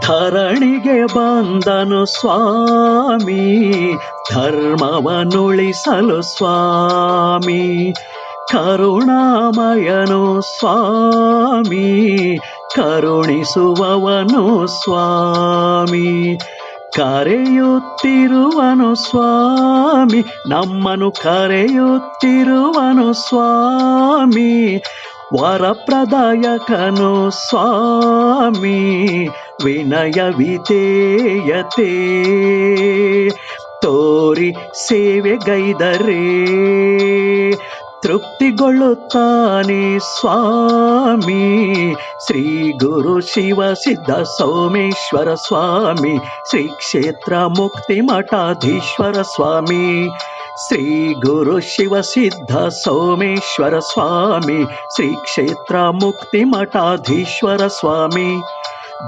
ಧರಣಿಗೆ ಬಂದನು ಸ್ವಾಮಿ, ಧರ್ಮವನ್ನುಳಿಸಲು ಸ್ವಾಮಿ. ಕರುಣಾಮಯನು ಸ್ವಾಮಿ, ಕರುಣಿಸುವವನು ಸ್ವಾಮಿ. ಕರೆಯುತ್ತಿರುವನು ಸ್ವಾಮಿ, ನಮ್ಮನು ಕರೆಯುತ್ತಿರುವನು ಸ್ವಾಮಿ. ವರಪ್ರದಾಯಕನು ಸ್ವಾಮಿ, ವಿನಯ ವಿಧೇಯತೆ ತೋರಿ ಸೇವೆಗೈದರೆ ತೃಪ್ತಿಗೊಳ್ಳುತ್ತಾನೆ ಸ್ವಾಮಿ. ಶ್ರೀ ಗುರು ಶಿವ ಸಿದ್ಧ ಸೋಮೇಶ್ವರ ಸ್ವಾಮಿ, ಶ್ರೀ ಕ್ಷೇತ್ರ ಮುಕ್ತಿ ಮಠಾಧೀಶ್ವರ ಸ್ವಾಮಿ. ಶ್ರೀ ಗುರು ಶಿವ ಸಿದ್ಧ ಸೋಮೇಶ್ವರ ಸ್ವಾಮಿ, ಶ್ರೀ ಕ್ಷೇತ್ರ ಮುಕ್ತಿ ಮಠಾಧೀಶ್ವರ ಸ್ವಾಮಿ.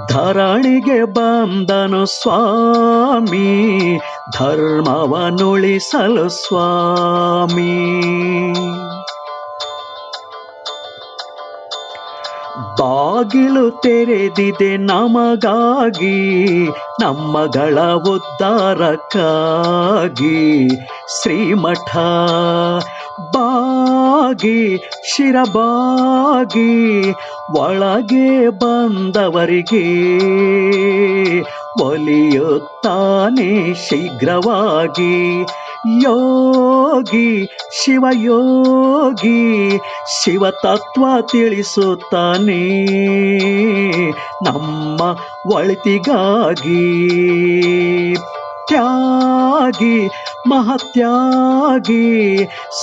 ಧರಣಿಗೆ ಬಂದನು ಸ್ವಾಮಿ, ಧರ್ಮವನ್ನುಳಿಸಲು ಸ್ವಾಮಿ. ಬಾಗಿಲು ತೆರೆದಿದೆ ನಮಗಾಗಿ, ನಮ್ಮಗಳ ಉದ್ಧಾರಕ್ಕಾಗಿ. ಶ್ರೀಮಠ ಬಾಗಿ ಶಿರಬಾಗಿ ಒಳಗೆ ಬಂದವರಿಗೆ ಒಲಿಯುತ್ತಾನೆ ಶೀಘ್ರವಾಗಿ. ಯೋಗಿ ಶಿವಯೋಗಿ ಶಿವತತ್ವ ತಿಳಿಸುತ್ತಾನೆ ನಮ್ಮ ಒಳಿತಿಗಾಗಿ. ತ್ಯಾಗಿ ಮಹತ್ಯಾಗಿ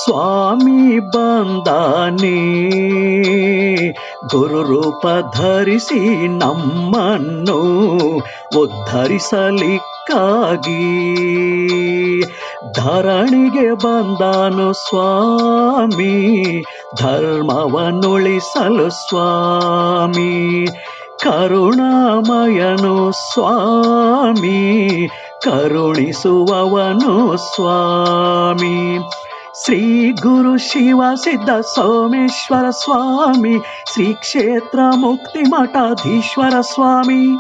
ಸ್ವಾಮಿ ಬಂದಾನೆ, ಗುರು ರೂಪ ಧರಿಸಿ ನಮ್ಮನ್ನು ಉದ್ಧರಿಸಲಿಕ್ಕಾಗಿ. ಧರಣಿಗೆ ಬಂದನು ಸ್ವಾಮಿ, ಧರ್ಮವನ್ನುಳಿಸಲು ಸ್ವಾಮಿ. ಕರುಣಾಮಯನು ಸ್ವಾಮಿ, ಕರುಣಿಸುವವನು ಸ್ವಾಮಿ. ಶ್ರೀ ಗುರು ಶಿವ ಸಿದ್ಧ ಸೋಮೇಶ್ವರ ಸ್ವಾಮಿ, ಶ್ರೀ ಕ್ಷೇತ್ರ ಮುಕ್ತಿ ಮಠಾಧೀಶ್ವರ ಸ್ವಾಮಿ.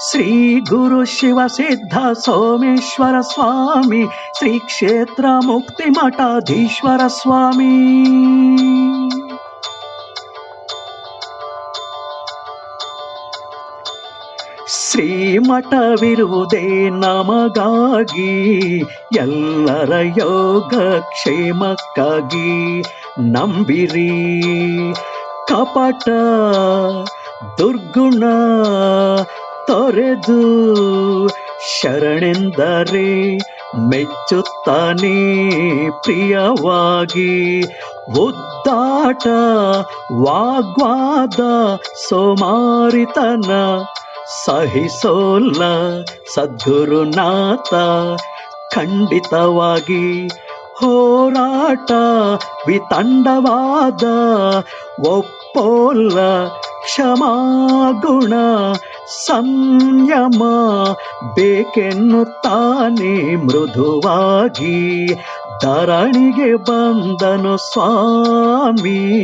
ಶ್ರೀ ಗುರು ಶಿವ ಸಿದ್ಧ ಸೋಮೇಶ್ವರ ಸ್ವಾಮಿ, ಶ್ರೀ ಕ್ಷೇತ್ರ ಮುಕ್ತಿ ಮಠಾಧೀಶ್ವರ ಸ್ವಾಮಿ. ಶ್ರೀಮಠವಿರುವುದೇ ನಮಗಾಗಿ, ಎಲ್ಲರ ಯೋಗ ಕ್ಷೇಮಕ್ಕಾಗಿ. ನಂಬಿರಿ ಕಪಟ ದುರ್ಗುಣ ತೊರೆದು ಶರಣೆಂದರೆ ಮೆಚ್ಚುತ್ತಾನೆ ಪ್ರಿಯವಾಗಿ. ಉದ್ದಾಟ ವಾಗ್ವಾದ ಸೋಮಾರಿತನ ಸಹಿಸೋಲ್ಲ ಸದ್ಗುರುನಾಥ. ಖಂಡಿತವಾಗಿ ಹೋರಾಟ ವಿತಂಡವಾದ ಒಪ್ಪೋಲ್ಲ ಕ್ಷಮಾಗುಣ ಸಂಯಮ ಬೇಕೆನ್ನುತ್ತಾನೆ ಮೃದುವಾಗಿ. ಧರಣಿಗೆ ಬಂದನು ಸ್ವಾಮಿ,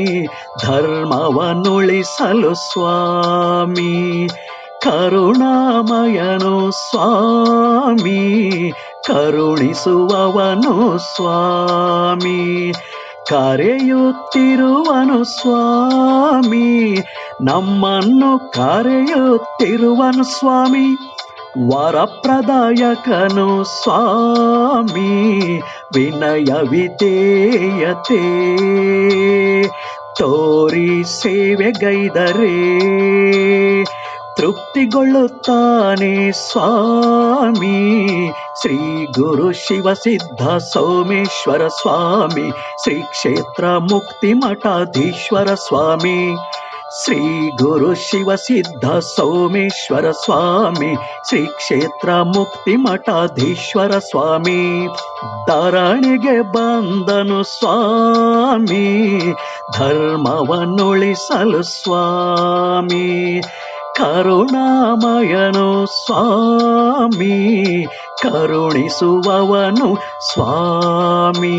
ಧರ್ಮವನ್ನುಳಿಸಲು ಸ್ವಾಮಿ. ಕರುಣಾಮಯನು ಸ್ವಾಮಿ, ಕರುಣಿಸುವವನು ಸ್ವಾಮಿ. ಕರೆಯುತ್ತಿರುವನು ಸ್ವಾಮಿ, ನಮ್ಮನ್ನು ಕರೆಯುತ್ತಿರುವನು ಸ್ವಾಮಿ. ವರಪ್ರದಾಯಕನು ಸ್ವಾಮಿ, ವಿನಯ ವಿಧೇಯತೆ ತೋರಿ ಸೇವೆಗೈದರೆ ತೃಪ್ತಿಗೊಳ್ಳುತ್ತಾನೆ ಸ್ವಾಮಿ. ಶ್ರೀ ಗುರು ಶಿವ ಸಿದ್ಧ ಸೋಮೇಶ್ವರ ಸ್ವಾಮಿ, ಶ್ರೀ ಕ್ಷೇತ್ರ ಮುಕ್ತಿ ಮಠಾಧೀಶ್ವರ ಸ್ವಾಮಿ. ಶ್ರೀ ಗುರು ಶಿವ ಸಿದ್ಧ ಸೋಮೇಶ್ವರ ಸ್ವಾಮಿ, ಶ್ರೀ ಕ್ಷೇತ್ರ ಮುಕ್ತಿ ಮಠಾಧೀಶ್ವರ ಸ್ವಾಮಿ. ಧರಣಿಗೆ ಬಂದನು ಸ್ವಾಮಿ, ಧರ್ಮವನ್ನುಳಿಸಲು ಸ್ವಾಮಿ. ಕರುಣಾಮಯನು ಸ್ವಾಮಿ, ಕರುಣಿಸುವವನು ಸ್ವಾಮಿ.